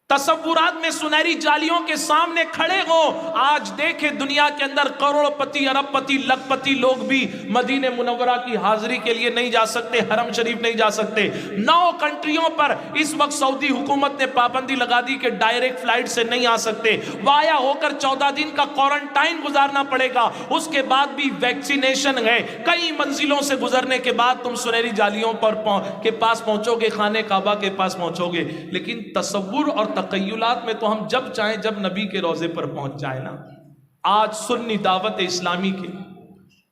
تصورات میں سنہری جالیوں کے سامنے کھڑے ہو۔ آج دیکھیں دنیا کے اندر کروڑ پتی، ارب پتی، لکھ پتی لوگ بھی مدینہ منورہ کی حاضری کے لیے نہیں جا سکتے، حرم شریف نہیں جا سکتے۔ 9 کنٹریوں پر اس وقت سعودی حکومت نے پابندی لگا دی کہ ڈائریکٹ فلائٹ سے نہیں آ سکتے، وایا ہو کر 14 دن کا کوارنٹائن گزارنا پڑے گا۔ اس کے بعد بھی ویکسینیشن ہے، کئی منزلوں سے گزرنے کے بعد تم سنہری جالیوں پر کے پاس پہنچو گے، خانہ کعبہ کے پاس پہنچو گے۔ لیکن تصور اور تخیلات میں تو ہم جب چاہیں جب نبی کے روضے پر پہنچ جائے نا۔ آج سنی دعوت اسلامی کے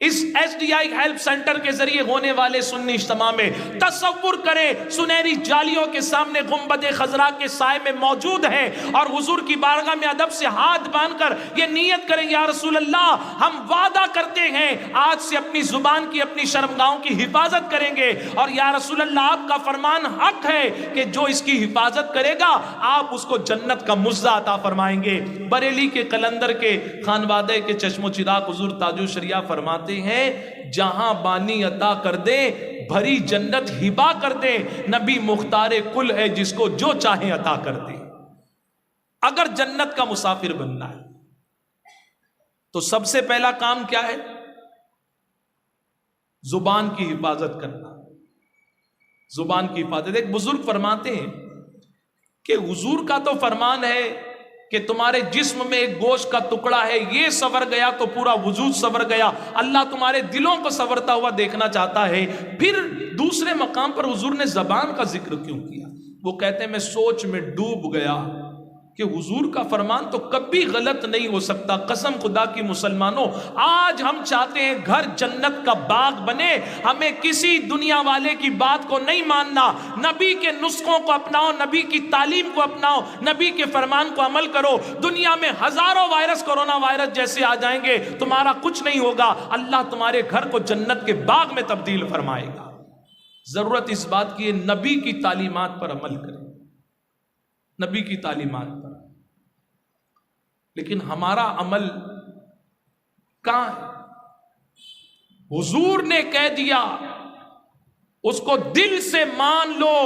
اس S D I help centre کے ذریعے ہونے والے سنی اجتماع میں تصور کریں سنہری جالیوں کے سامنے گنبد خضرا کے سائے میں موجود ہے، اور حضور کی بارگاہ میں ادب سے ہاتھ باندھ کر یہ نیت کریں یا رسول اللہ ہم وعدہ کرتے ہیں آج سے اپنی زبان کی، اپنی شرمگاہوں کی حفاظت کریں گے، اور یا رسول اللہ آپ کا فرمان حق ہے کہ جو اس کی حفاظت کرے گا آپ اس کو جنت کا مزہ عطا فرمائیں گے۔ بریلی کے قلندر کے خانوادے کے چشم و چراغ حضور تاج الشریعہ فرماتے ہیں جہاں بانی عطا کر دے بھری جنت ہبا کر دے، نبی مختار کل ہے جس کو جو چاہے عطا کر دے۔ اگر جنت کا مسافر بننا ہے تو سب سے پہلا کام کیا ہے؟ زبان کی حفاظت کرنا، زبان کی حفاظت۔ ایک بزرگ فرماتے ہیں کہ حضور کا تو فرمان ہے کہ تمہارے جسم میں ایک گوشت کا ٹکڑا ہے، یہ سنور گیا تو پورا وجود سنور گیا۔ اللہ تمہارے دلوں کو سنورتا ہوا دیکھنا چاہتا ہے۔ پھر دوسرے مقام پر حضور نے زبان کا ذکر کیوں کیا؟ وہ کہتے ہیں میں سوچ میں ڈوب گیا کہ حضور کا فرمان تو کبھی غلط نہیں ہو سکتا۔ قسم خدا کی مسلمانوں، آج ہم چاہتے ہیں گھر جنت کا باغ بنے، ہمیں کسی دنیا والے کی بات کو نہیں ماننا، نبی کے نسخوں کو اپناؤ، نبی کی تعلیم کو اپناؤ، نبی کے فرمان کو عمل کرو۔ دنیا میں ہزاروں وائرس، کورونا وائرس جیسے آ جائیں گے، تمہارا کچھ نہیں ہوگا، اللہ تمہارے گھر کو جنت کے باغ میں تبدیل فرمائے گا۔ ضرورت اس بات کی ہے نبی کی تعلیمات پر عمل کریں، نبی کی تعلیمات پر۔ لیکن ہمارا عمل کہاں ہے؟ حضور نے کہہ دیا، اس کو دل سے مان لو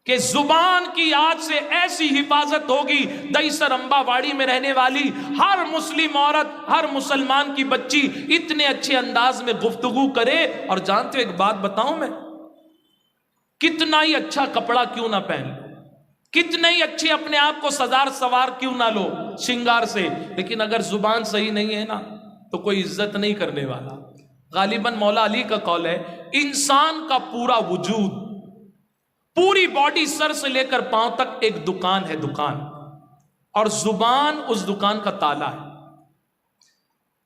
کہ زبان کی آج سے ایسی حفاظت ہوگی۔ دئیسر امبا واڑی میں رہنے والی ہر مسلم عورت، ہر مسلمان کی بچی اتنے اچھے انداز میں گفتگو کرے، اور جانتے ہو ایک بات بتاؤں میں، کتنا ہی اچھا کپڑا کیوں نہ پہن لو، کتنے ہی اچھے اپنے آپ کو سزار سوار کیوں نہ لو شنگار سے، لیکن اگر زبان صحیح نہیں ہے نا تو کوئی عزت نہیں کرنے والا۔ غالباً مولا علی کا قول ہے، انسان کا پورا وجود، پوری باڈی سر سے لے کر پاؤں تک ایک دکان ہے، دکان، اور زبان اس دکان کا تالا ہے۔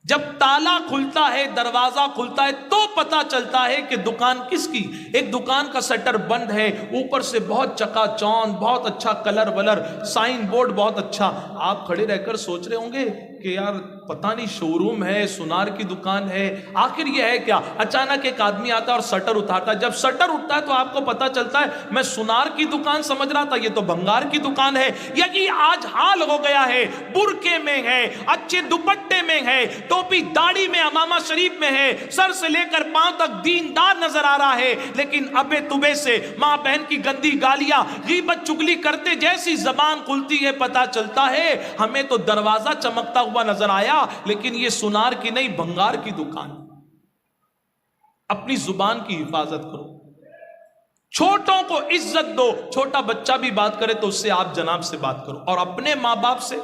جب تالا کھلتا ہے، دروازہ کھلتا ہے، تو پتا چلتا ہے کہ دکان کس کی۔ ایک دکان کا شٹر بند ہے، اوپر سے بہت چکا چوند، بہت اچھا کلر ولر، سائن بورڈ بہت اچھا، آپ کھڑے رہ کر سوچ رہے ہوں گے کہ یار پتہ نہیں شو روم ہے، سونار کی دکان ہے، آخر یہ ہے کیا؟ اچانک ایک آدمی آتا ہے اور شٹر اٹھاتا ہے۔ جب شٹر اٹھتا ہے تو آپ کو پتا چلتا ہے میں سونار کی دکان سمجھ رہا تھا، یہ تو بھنگار کی دکان ہے۔ یہی آج حال ہو گیا ہے، برقعے میں ہے، اچھے دوپٹے میں ہے، ٹوپی داڑھی میں، امامہ شریف میں ہے، سر سے لے کر پاؤں تک دیندار نظر آ رہا ہے، لیکن ابے تبے سے ماں بہن کی گندی گالیاں، غیبت چگلی کرتے جیسی زبان کھلتی ہے، پتا چلتا ہے ہمیں تو دروازہ چمکتا ہوا نظر آیا، لیکن یہ سونار کی نہیں، بھنگار کی دکان۔ اپنی زبان کی حفاظت کرو، چھوٹوں کو عزت دو، چھوٹا بچہ بھی بات کرے تو اس سے آپ جناب سے بات کرو، اور اپنے ماں باپ سے،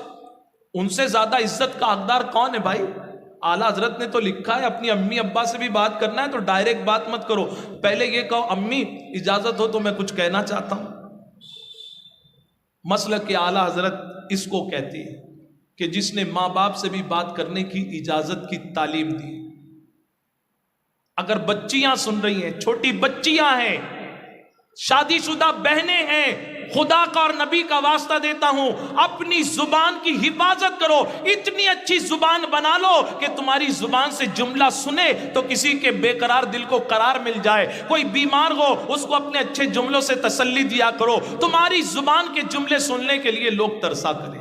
ان سے زیادہ عزت کا حقدار کون ہے بھائی؟ اعلیٰ حضرت نے تو لکھا ہے اپنی امی ابا سے بھی بات کرنا ہے تو ڈائریکٹ بات مت کرو، پہلے یہ کہو امی اجازت ہو تو میں کچھ کہنا چاہتا ہوں۔ مسلک کے اعلیٰ حضرت اس کو کہتے ہیں کہ جس نے ماں باپ سے بھی بات کرنے کی اجازت کی تعلیم دی۔ اگر بچیاں سن رہی ہیں، چھوٹی بچیاں ہیں، شادی شدہ بہنیں ہیں، خدا کا اور نبی کا واسطہ دیتا ہوں، اپنی زبان کی حفاظت کرو، اتنی اچھی زبان بنا لو کہ تمہاری زبان سے جملہ سنے تو کسی کے بے قرار دل کو قرار مل جائے، کوئی بیمار ہو اس کو اپنے اچھے جملوں سے تسلی دیا کرو، تمہاری زبان کے جملے سننے کے لیے لوگ ترسا کریں۔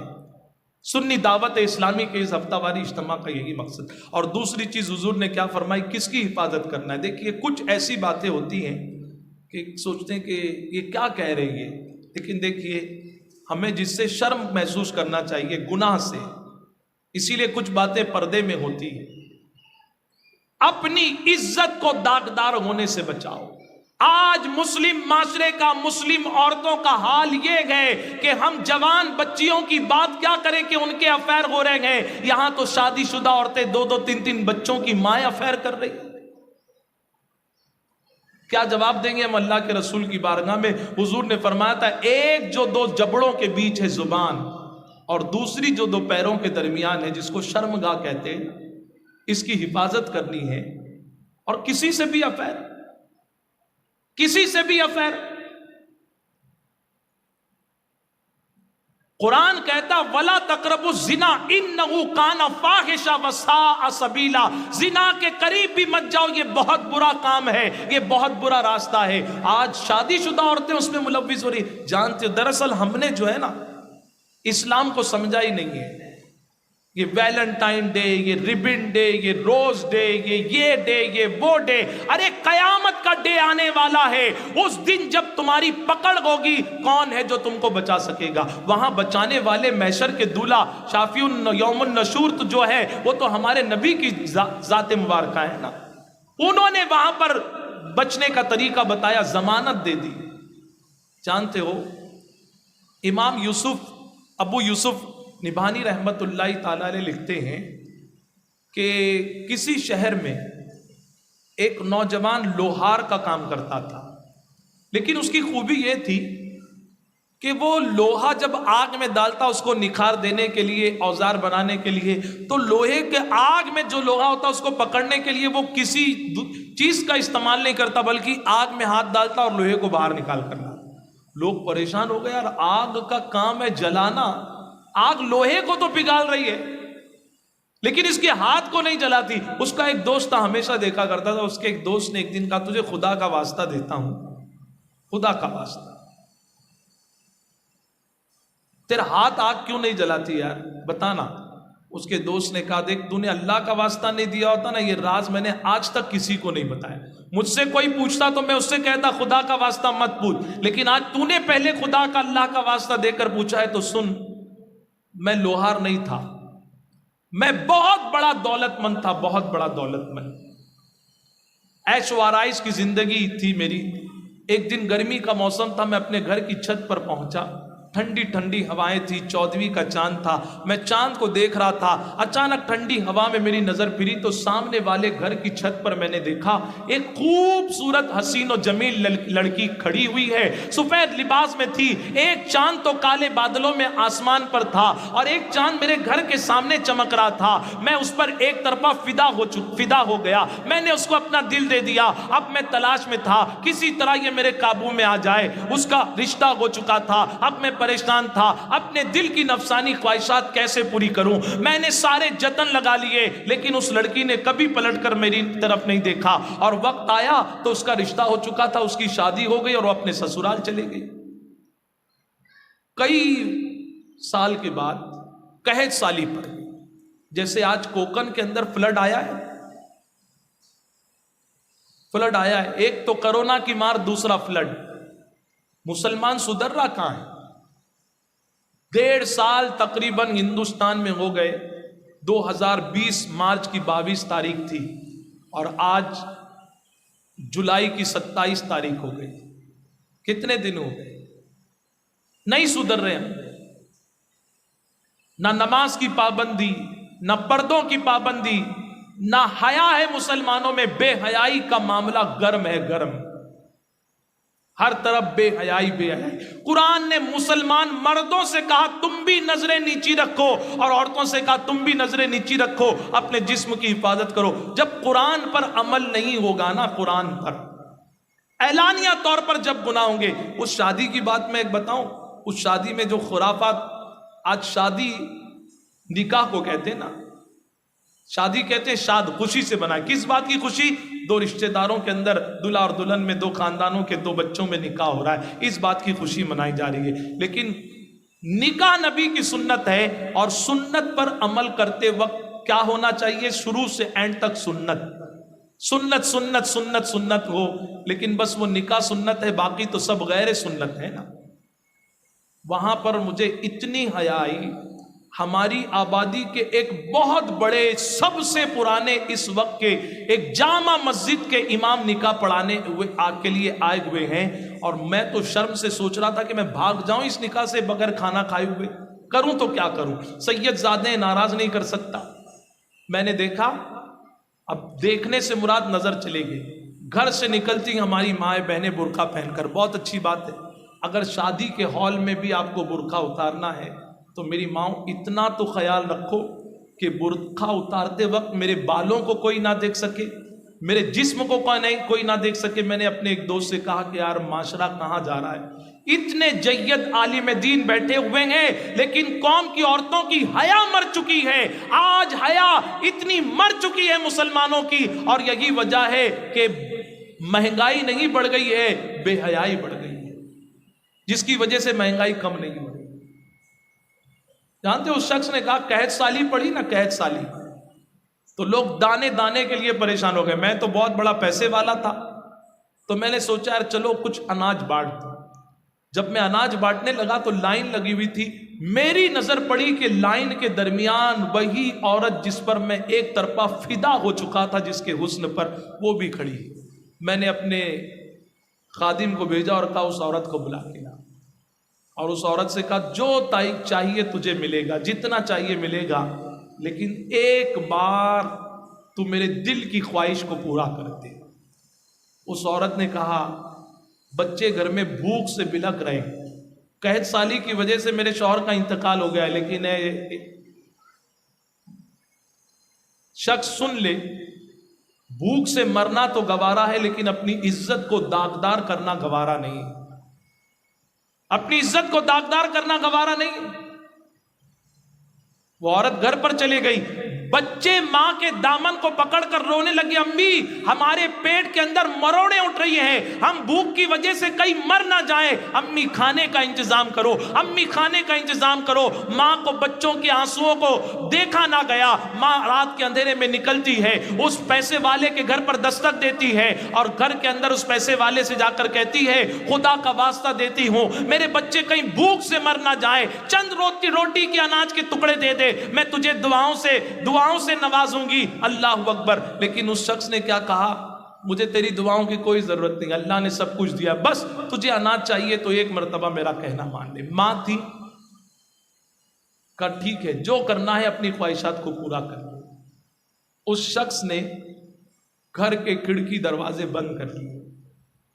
سنی دعوت اسلامی کے اس ہفتہ واری اجتماع کا یہی مقصد۔ اور دوسری چیز حضور نے کیا فرمائی، کس کی حفاظت کرنا ہے؟ دیکھیے کچھ ایسی باتیں ہوتی ہیں کہ سوچتے ہیں کہ یہ کیا کہہ رہے ہیں، لیکن دیکھیے ہمیں جس سے شرم محسوس کرنا چاہیے، گناہ سے، اسی لیے کچھ باتیں پردے میں ہوتی ہیں۔ اپنی عزت کو داغدار ہونے سے بچاؤ۔ آج مسلم معاشرے کا، مسلم عورتوں کا حال یہ ہے کہ ہم جوان بچیوں کی بات کیا کریں کہ ان کے افیئر ہو رہے ہیں، یہاں تو شادی شدہ عورتیں 2-2 3-3 بچوں کی مائیں افیئر کر رہی ہیں۔ کیا جواب دیں گے ہم اللہ کے رسول کی بارگاہ میں؟ حضور نے فرمایا تھا ایک جو 2 جبڑوں کے بیچ ہے زبان، اور دوسری جو 2 پیروں کے درمیان ہے جس کو شرمگاہ کہتے ہیں، اس کی حفاظت کرنی ہے۔ اور کسی سے بھی افیئر، کسی سے بھی افیئر، قرآن کہتا وَلَا تَقْرَبُوا الزِّنَا إِنَّهُ كَانَ فَاحِشًا وَسَاءَ سَبِيلًا، زنا کے قریب بھی مت جاؤ، یہ بہت برا کام ہے، یہ بہت برا راستہ ہے۔ آج شادی شدہ عورتیں اس میں ملوث ہو رہی، جانتے ہو دراصل ہم نے جو ہے نا اسلام کو سمجھا ہی نہیں ہے۔ یہ ویلنٹائن ڈے، یہ ریبن ڈے، یہ روز ڈے، یہ ڈے، یہ وہ ڈے، ارے قیامت کا ڈے آنے والا ہے، اس دن جب تمہاری پکڑ ہوگی کون ہے جو تم کو بچا سکے گا؟ وہاں بچانے والے محشر کے دولہ شافی یوم النشور تو جو ہے وہ تو ہمارے نبی کی ذات مبارکہ ہے نا۔ انہوں نے وہاں پر بچنے کا طریقہ بتایا، ضمانت دے دی۔ جانتے ہو امام یوسف، ابو یوسف نبھانی رحمت اللہ تعالی علیہ لکھتے ہیں کہ کسی شہر میں ایک نوجوان لوہار کا کام کرتا تھا، لیکن اس کی خوبی یہ تھی کہ وہ لوہا جب آگ میں ڈالتا اس کو نکھار دینے کے لیے، اوزار بنانے کے لیے، تو لوہے کے آگ میں جو لوہا ہوتا اس کو پکڑنے کے لیے وہ کسی چیز کا استعمال نہیں کرتا، بلکہ آگ میں ہاتھ ڈالتا اور لوہے کو باہر نکال کر لاتا۔ لوگ پریشان ہو گئے، یار آگ کا کام ہے جلانا، آگ لوہے کو تو پگھال رہی ہے لیکن اس کے ہاتھ کو نہیں جلاتی۔ اس کا ایک دوست تھا، ہمیشہ دیکھا کرتا تھا، اس کے ایک دوست نے ایک دن کہا تجھے خدا کا واسطہ دیتا ہوں، خدا کا واسطہ، تیرا ہاتھ آگ کیوں نہیں جلاتی یار، بتانا۔ اس کے دوست نے کہا دیکھ، تو نے اللہ کا واسطہ نہیں دیا ہوتا نا، یہ راز میں نے آج تک کسی کو نہیں بتایا، مجھ سے کوئی پوچھتا تو میں اس سے کہتا خدا کا واسطہ مت پوچھ، لیکن آج تو نے پہلے خدا کا اللہ کا واسطہ دے کر پوچھا ہے تو سن، میں لوہار نہیں تھا، میں بہت بڑا دولت مند تھا، بہت بڑا دولت مند، عیش و آرائش کی زندگی تھی میری۔ ایک دن گرمی کا موسم تھا، میں اپنے گھر کی چھت پر پہنچا، ٹھنڈی ٹھنڈی ہوائیں تھی، 14ویں کا چاند تھا، میں چاند کو دیکھ رہا تھا، اچانک ٹھنڈی ہوا میں میری نظر پھری تو سامنے والے گھر کی چھت پر میں نے دیکھا ایک خوبصورت حسین و جمیل لڑکی کھڑی ہوئی ہے، سفید لباس میں تھی، ایک چاند تو کالے بادلوں میں آسمان پر تھا اور ایک چاند میرے گھر کے سامنے چمک رہا تھا، میں اس پر ایک طرفہ فدا ہو گیا، میں نے اس کو اپنا دل دے دیا۔ اب میں تلاش میں تھا کسی طرح یہ میرے قابو میں آ جائے، اس کا رشتہ ہو چکا تھا، اب میں پریشان تھا اپنے دل کی نفسانی خواہشات کیسے پوری کروں، میں نے سارے جتن لگا لیے لیکن اس لڑکی نے کبھی پلٹ کر میری طرف نہیں دیکھا، اور وقت آیا تو اس کا رشتہ ہو چکا تھا، اس کی شادی ہو گئی اور وہ اپنے سسرال چلے گئی۔ کئی سال کے بعد قحط سالی پڑ گئی، جیسے آج کوکن کے اندر فلڈ آیا ہے، فلڈ آیا ہے، ایک تو کرونا کی مار، دوسرا فلڈ، مسلمان سدھر رہا کہاں ہے؟ 1.5 سال تقریباً ہندوستان میں ہو گئے، 2020 مارچ کی 22 تاریخ تھی اور آج جولائی کی 27 تاریخ ہو گئی، کتنے دن ہو گئے؟ نہیں سدھر رہے ہم، نہ نماز کی پابندی، نہ پردوں کی پابندی، نہ حیا ہے مسلمانوں میں، بے حیائی کا معاملہ گرم ہے، گرم، ہر طرف بے حیائی بے حیائی۔ قرآن نے مسلمان مردوں سے کہا تم بھی نظریں نیچی رکھو اور عورتوں سے کہا تم بھی نظریں نیچی رکھو، اپنے جسم کی حفاظت کرو۔ جب قرآن پر عمل نہیں ہوگا نا، قرآن پر اعلانیہ طور پر جب گناہ ہوں گے۔ اس شادی کی بات میں ایک بتاؤں، اس شادی میں جو خرافات، آج شادی نکاح کو کہتے ہیں نا، شادی کہتے ہیں شاد، خوشی سے بنا، کس بات کی خوشی؟ 2 رشتہ داروں کے اندر، دلہا اور دلہن میں، 2 خاندانوں کے 2 بچوں میں نکاح ہو رہا ہے، اس بات کی خوشی منائی جا رہی ہے۔ لیکن نکاح نبی کی سنت ہے، اور سنت پر عمل کرتے وقت کیا ہونا چاہیے؟ شروع سے اینڈ تک سنت، سنت سنت سنت سنت ہو، لیکن بس وہ نکاح سنت ہے، باقی تو سب غیر سنت ہے نا۔ وہاں پر مجھے اتنی حیا آئی، ہماری آبادی کے ایک بہت بڑے، سب سے پرانے اس وقت کے ایک جامع مسجد کے امام نکاح پڑھانے کے لیے آئے ہوئے ہیں، اور میں تو شرم سے سوچ رہا تھا کہ میں بھاگ جاؤں اس نکاح سے بغیر کھانا کھائے ہوئے، کروں تو کیا کروں، سید زادے ناراض نہیں کر سکتا۔ میں نے دیکھا، اب دیکھنے سے مراد نظر چلے گی، گھر سے نکلتی ہماری مائیں بہنیں برقع پہن کر، بہت اچھی بات ہے، اگر شادی کے ہال میں بھی آپ کو برقع اتارنا ہے تو میری ماں اتنا تو خیال رکھو کہ برقع اتارتے وقت میرے بالوں کو کوئی نہ دیکھ سکے، میرے جسم کو کوئی نہ دیکھ سکے۔ میں نے اپنے ایک دوست سے کہا کہ یار معاشرہ کہاں جا رہا ہے، اتنے جید عالم دین بیٹھے ہوئے ہیں لیکن قوم کی عورتوں کی حیا مر چکی ہے، آج حیا اتنی مر چکی ہے مسلمانوں کی، اور یہی وجہ ہے کہ مہنگائی نہیں بڑھ گئی ہے، بے حیائی بڑھ گئی ہے، جس کی وجہ سے مہنگائی کم نہیں ہو رہی۔ جانتے اس شخص نے کہا قحط سالی پڑی نا، قحط سالی، تو لوگ دانے دانے کے لیے پریشان ہو گئے۔ میں تو بہت بڑا پیسے والا تھا تو میں نے سوچا یار چلو کچھ اناج بانٹ دوں، جب میں اناج بانٹنے لگا تو لائن لگی ہوئی تھی، میری نظر پڑی کہ لائن کے درمیان وہی عورت جس پر میں ایک طرفہ فدا ہو چکا تھا، جس کے حسن پر، وہ بھی کھڑی۔ میں نے اپنے خادم کو بھیجا اور کہا اس عورت کو بلا کے لا، اور اس عورت سے کہا جو چاہیے تجھے ملے گا، جتنا چاہیے ملے گا، لیکن ایک بار تو میرے دل کی خواہش کو پورا کر دے۔ اس عورت نے کہا بچے گھر میں بھوک سے بلک رہے ہیں، قحط سالی کی وجہ سے میرے شوہر کا انتقال ہو گیا ہے، لیکن شخص سن لے، بھوک سے مرنا تو گوارا ہے لیکن اپنی عزت کو داغدار کرنا گوارا نہیں، اپنی عزت کو داغدار کرنا گوارا نہیں۔ وہ عورت گھر پر چلے گئی، بچے ماں کے دامن کو پکڑ کر رونے لگے، امی ہمارے پیٹ کے اندر مروڑے اٹھ رہی ہیں، ہم بھوک کی وجہ سے کہیں مر نہ جائیں، امی کھانے کا انتظام کرو، امی کھانے کا انتظام کرو۔ ماں کو بچوں کے آنسوؤں کو دیکھا نہ گیا، ماں رات کے اندھیرے میں نکلتی ہے، اس پیسے والے کے گھر پر دستک دیتی ہے اور گھر کے اندر اس پیسے والے سے جا کر کہتی ہے خدا کا واسطہ دیتی ہوں میرے بچے کہیں بھوک سے مر نہ جائے، چند روٹی کے اناج کے ٹکڑے دے دے، میں تجھے دعاؤں سے نوازوں گی۔ اللہ اکبر۔ لیکن اس شخص نے کیا کہا، مجھے تیری دعاؤں کی کوئی ضرورت نہیں، اللہ نے سب کچھ دیا، بس تجھے اناج چاہیے تو ایک مرتبہ میرا کہنا مان لے۔ ماں تھی، کہا ٹھیک ہے جو کرنا ہے اپنی خواہشات کو پورا کر۔ اس شخص نے گھر کے کھڑکی دروازے بند کر لیے،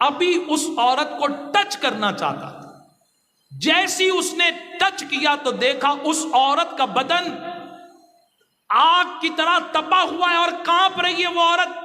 ابھی اس عورت کو ٹچ کرنا چاہتا تھا، جیسی اس نے ٹچ کیا تو دیکھا اس عورت کا بدن آگ کی طرح تپا ہوا ہے اور کانپ رہی ہے وہ عورت۔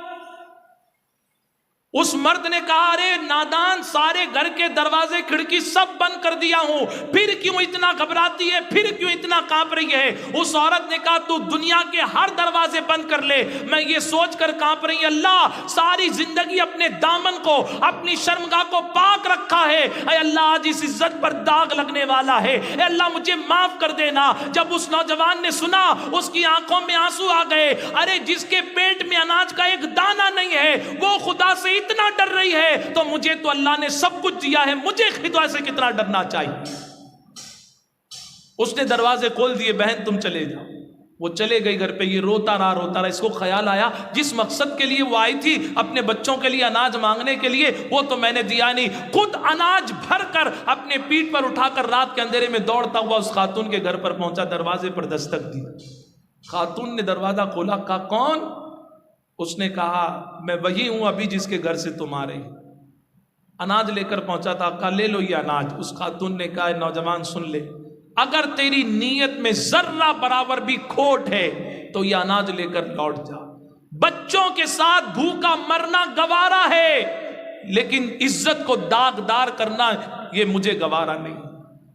اس مرد نے کہا ارے نادان، سارے گھر کے دروازے کھڑکی سب بند کر دیا ہوں، پھر کیوں اتنا گھبراتی ہے، پھر کیوں اتنا کانپ رہی ہے؟ اس عورت نے کہا تو دنیا کے ہر دروازے بند کر لے، میں یہ سوچ کر کانپ رہی اللہ ساری زندگی اپنے دامن کو، اپنی شرمگاہ کو پاک رکھا ہے، اے اللہ آج اس عزت پر داغ لگنے والا ہے، اے اللہ مجھے معاف کر دینا۔ جب اس نوجوان نے سنا اس کی آنکھوں میں آنسو آ گئے، ارے جس کے پیٹ میں اناج کا ایک دانہ نہیں ہے وہ خدا سے اتنا ڈر رہی ہے تو مجھے تو اللہ نے سب کچھ دیا ہے، مجھے خدا سے کتنا ڈرنا چاہیے۔ اس نے دروازے کھول دیے، بہن تم چلے جاؤ۔ وہ چلے گئی گھر پہ، یہ روتا رہا، اس کو خیال آیا جس مقصد کے لیے وہ آئی تھی اپنے بچوں کے لیے اناج مانگنے کے لیے، وہ تو میں نے دیا نہیں، خود اناج بھر کر اپنے پیٹھ پر اٹھا کر رات کے اندھیرے میں دوڑتا ہوا اس خاتون کے گھر پر پہنچا، دروازے پر دستک دی۔ خاتون نے دروازہ کھولا، کہا کون؟ اس نے کہا میں وہی ہوں ابھی جس کے گھر سے تم آ رہی، اناج لے کر پہنچا تھا، کہا لے لو یہ اناج۔ اس خاتون نے کہا نوجوان سن لے، اگر تیری نیت میں ذرہ برابر بھی کھوٹ ہے تو یہ اناج لے کر لوٹ جا، بچوں کے ساتھ بھوکا مرنا گوارا ہے لیکن عزت کو داغدار کرنا یہ مجھے گوارا نہیں،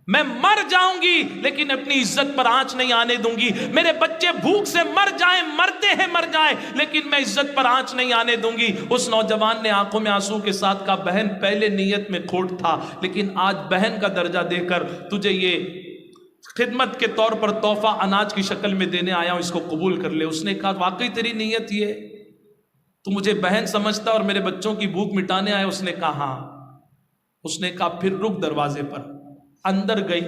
میں مر جاؤں گی لیکن اپنی عزت پر آنچ نہیں آنے دوں گی، میرے بچے بھوک سے مر جائیں، مرتے ہیں مر جائیں لیکن میں عزت پر آنچ نہیں آنے دوں گی۔ اس نوجوان نے آنکھوں میں آنسو کے ساتھ کہا بہن پہلے نیت میں کھوٹ تھا لیکن آج بہن کا درجہ دے کر تجھے یہ خدمت کے طور پر تحفہ اناج کی شکل میں دینے آیا ہوں، اس کو قبول کر لے۔ اس نے کہا واقعی تیری نیت یہ، تو مجھے بہن سمجھتا اور میرے بچوں کی بھوک مٹانے آیا؟ اس نے کہا ہاں۔ اس نے کہا پھر رک دروازے پر، اندر گئی،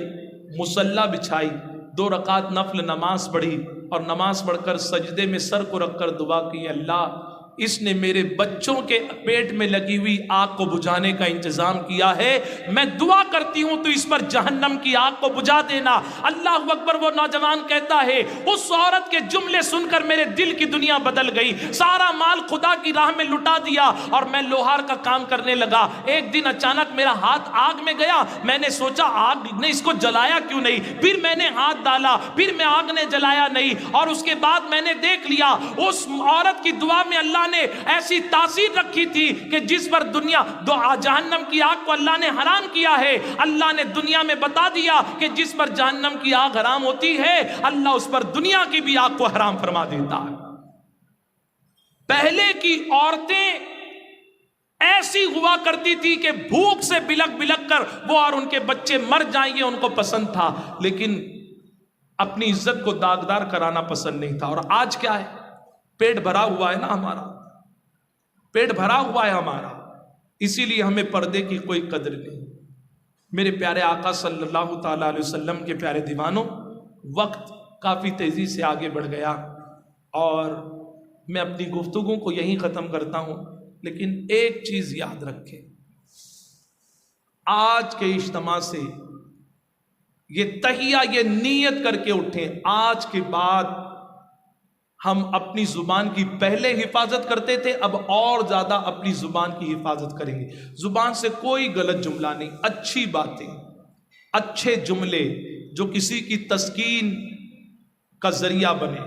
مصلی بچھائی، 2 رکعت نفل نماز پڑھی اور نماز پڑھ کر سجدے میں سر کو رکھ کر دعا کی اللہ اس نے میرے بچوں کے پیٹ میں لگی ہوئی آگ کو بجھانے کا انتظام کیا ہے، میں دعا کرتی ہوں تو اس پر جہنم کی آگ کو بجھا دینا۔ اللہ اکبر۔ وہ نوجوان کہتا ہے اس عورت کے جملے سن کر میرے دل کی دنیا بدل گئی، سارا مال خدا کی راہ میں لٹا دیا اور میں لوہار کا کام کرنے لگا۔ ایک دن اچانک میرا ہاتھ آگ میں گیا، میں نے سوچا آگ نے اس کو جلایا کیوں نہیں، پھر میں نے ہاتھ ڈالا، پھر میں آگ نے جلایا نہیں، اور اس کے بعد میں نے دیکھ لیا اس عورت کی دعا میں اللہ نے ایسی تاثیر رکھی تھی کہ جس پر دنیا جہنم کی آگ کو اللہ نے حرام کیا ہے، اللہ نے دنیا میں بتا دیا کہ جس پر جہنم کی آگ حرام ہوتی ہے اللہ اس پر دنیا کی بھی آگ کو حرام فرما دیتا ہے۔ پہلے کی عورتیں ایسی ہوا کرتی تھی کہ بھوک سے بلک بلک کر وہ اور ان کے بچے مر جائیں گے ان کو پسند تھا، لیکن اپنی عزت کو داغدار کرانا پسند نہیں تھا۔ اور آج کیا ہے، پیٹ بھرا ہوا ہے نا ہمارا، پیٹ بھرا ہوا ہے ہمارا، اسی لیے ہمیں پردے کی کوئی قدر نہیں۔ میرے پیارے آقا صلی اللہ تعالیٰ علیہ وسلم کے پیارے دیوانوں، وقت کافی تیزی سے آگے بڑھ گیا اور میں اپنی گفتگو کو یہیں ختم کرتا ہوں، لیکن ایک چیز یاد رکھیں، آج کے اجتماع سے یہ تہیہ، یہ نیت کر کے اٹھیں، آج کے بعد ہم اپنی زبان کی پہلے حفاظت کرتے تھے، اب اور زیادہ اپنی زبان کی حفاظت کریں گے۔ زبان سے کوئی غلط جملہ نہیں، اچھی باتیں، اچھے جملے جو کسی کی تسکین کا ذریعہ بنے۔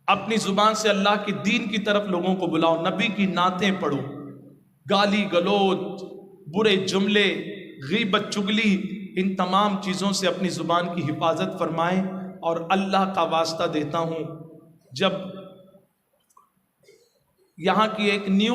اپنی زبان سے اللہ کے دین کی طرف لوگوں کو بلاؤ، نبی کی نعتیں پڑھو، گالی گلوچ، برے جملے، غیبت، چگلی، ان تمام چیزوں سے اپنی زبان کی حفاظت فرمائیں۔ اور اللہ کا واسطہ دیتا ہوں، جب یہاں کی ایک نیوز